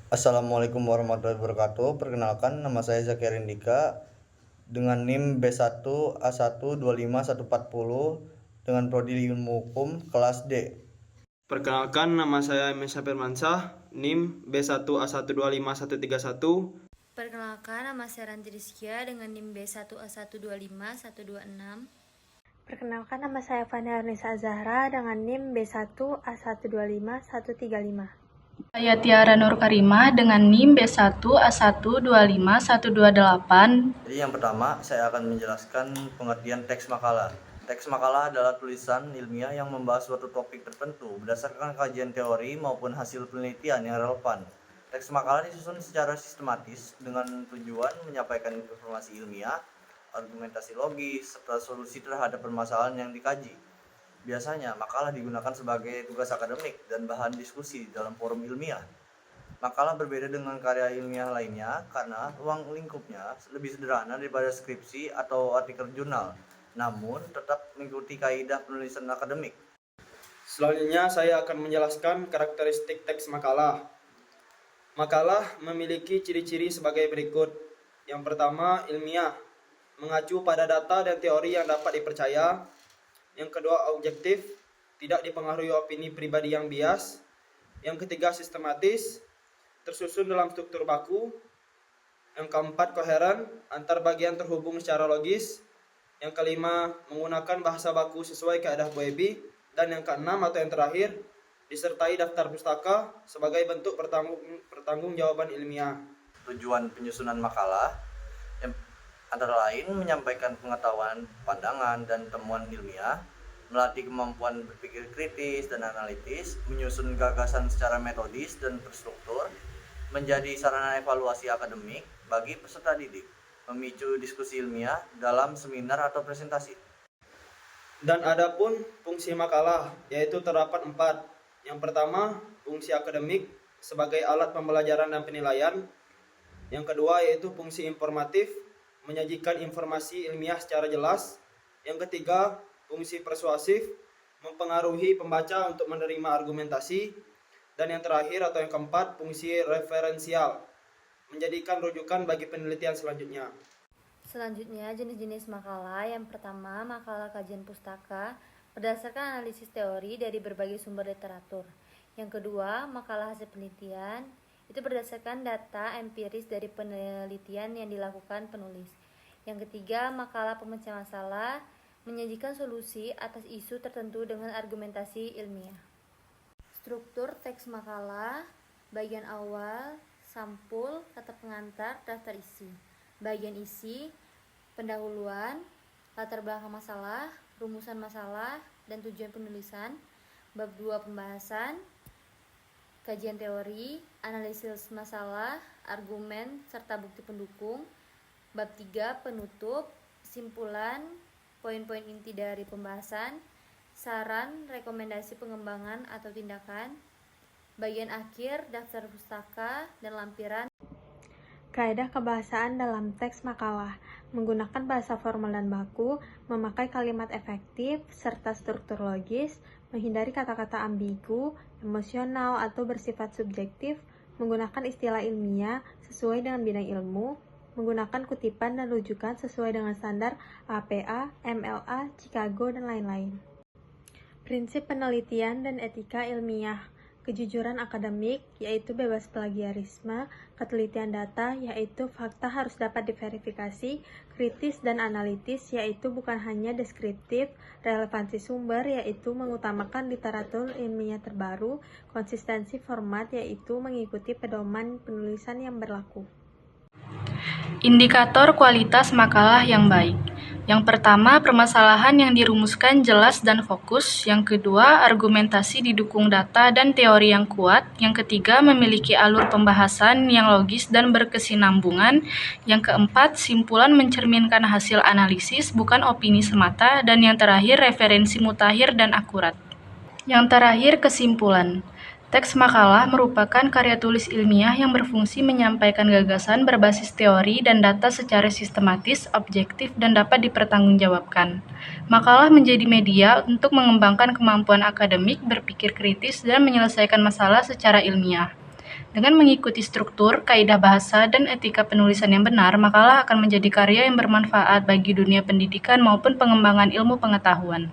Assalamualaikum warahmatullahi wabarakatuh. Perkenalkan, nama saya Zakir Indika dengan NIM B1A1254140 dengan prodi Ilmu Hukum kelas D. Perkenalkan, nama saya Mesha Firmansyah, NIM B1A1251131. Perkenalkan, nama saya Ranti Rizkia dengan NIM B1A1251126. Perkenalkan, nama saya Fani Arnisa Zahra dengan NIM B1A1251135. Saya Tiara Nur Karimah dengan NIM B1A1251128. Jadi yang pertama, saya akan menjelaskan pengertian teks makalah. Teks makalah adalah tulisan ilmiah yang membahas suatu topik tertentu berdasarkan kajian teori maupun hasil penelitian yang relevan. Teks makalah disusun secara sistematis dengan tujuan menyampaikan informasi ilmiah, argumentasi logis, serta solusi terhadap permasalahan yang dikaji. Biasanya, makalah digunakan sebagai tugas akademik dan bahan diskusi dalam forum ilmiah. Makalah berbeda dengan karya ilmiah lainnya karena ruang lingkupnya lebih sederhana daripada skripsi atau artikel jurnal, namun tetap mengikuti kaidah penulisan akademik. Selanjutnya, saya akan menjelaskan karakteristik teks makalah. Makalah memiliki ciri-ciri sebagai berikut. Yang pertama, ilmiah, mengacu pada data dan teori yang dapat dipercaya. Yang kedua, objektif, tidak dipengaruhi opini pribadi yang bias. Yang ketiga, sistematis, tersusun dalam struktur baku. Yang keempat, koheren, antar bagian terhubung secara logis. Yang kelima, menggunakan bahasa baku sesuai kaidah Boebi. Dan yang keenam atau yang terakhir, disertai daftar pustaka sebagai bentuk pertanggungjawaban ilmiah. Tujuan penyusunan makalah antara lain menyampaikan pengetahuan, pandangan, dan temuan ilmiah, melatih kemampuan berpikir kritis dan analitis, menyusun gagasan secara metodis dan terstruktur, menjadi sarana evaluasi akademik bagi peserta didik, memicu diskusi ilmiah dalam seminar atau presentasi. Dan adapun fungsi makalah, yaitu terdapat 4. Yang pertama, fungsi akademik sebagai alat pembelajaran dan penilaian. Yang kedua, yaitu fungsi informatif, menyajikan informasi ilmiah secara jelas. Yang ketiga, fungsi persuasif, mempengaruhi pembaca untuk menerima argumentasi. Dan yang terakhir atau yang keempat, fungsi referensial, menjadikan rujukan bagi penelitian selanjutnya. Selanjutnya, jenis-jenis makalah. Yang pertama, makalah kajian pustaka berdasarkan analisis teori dari berbagai sumber literatur. Yang kedua, makalah hasil penelitian, itu berdasarkan data empiris dari penelitian yang dilakukan penulis. Yang ketiga, makalah pemecah masalah, menyajikan solusi atas isu tertentu dengan argumentasi ilmiah. Struktur teks makalah, bagian awal, sampul, kata pengantar, daftar isi. Bagian isi, pendahuluan, latar belakang masalah, rumusan masalah, dan tujuan penulisan. Bab 2, pembahasan, kajian teori, analisis masalah, argumen, serta bukti pendukung. Bab 3, penutup, kesimpulan, poin-poin inti dari pembahasan, saran, rekomendasi pengembangan atau tindakan. Bagian akhir, daftar pustaka dan lampiran. Kaidah kebahasaan dalam teks makalah, menggunakan bahasa formal dan baku, memakai kalimat efektif, serta struktur logis, menghindari kata-kata ambigu, emosional, atau bersifat subjektif, menggunakan istilah ilmiah sesuai dengan bidang ilmu, menggunakan kutipan dan rujukan sesuai dengan standar APA, MLA, Chicago, dan lain-lain. Prinsip penelitian dan etika ilmiah, kejujuran akademik, yaitu bebas plagiarisme, ketelitian data, yaitu fakta harus dapat diverifikasi, kritis dan analitis, yaitu bukan hanya deskriptif, relevansi sumber, yaitu mengutamakan literatur ilmiah terbaru, konsistensi format, yaitu mengikuti pedoman penulisan yang berlaku. Indikator kualitas makalah yang baik. Yang pertama, permasalahan yang dirumuskan jelas dan fokus. Yang kedua, argumentasi didukung data dan teori yang kuat. Yang ketiga, memiliki alur pembahasan yang logis dan berkesinambungan. Yang keempat, simpulan mencerminkan hasil analisis, bukan opini semata. Dan yang terakhir, referensi mutakhir dan akurat. Yang terakhir, kesimpulan. Teks makalah merupakan karya tulis ilmiah yang berfungsi menyampaikan gagasan berbasis teori dan data secara sistematis, objektif, dan dapat dipertanggungjawabkan. Makalah menjadi media untuk mengembangkan kemampuan akademik, berpikir kritis, dan menyelesaikan masalah secara ilmiah. Dengan mengikuti struktur, kaidah bahasa, dan etika penulisan yang benar, makalah akan menjadi karya yang bermanfaat bagi dunia pendidikan maupun pengembangan ilmu pengetahuan.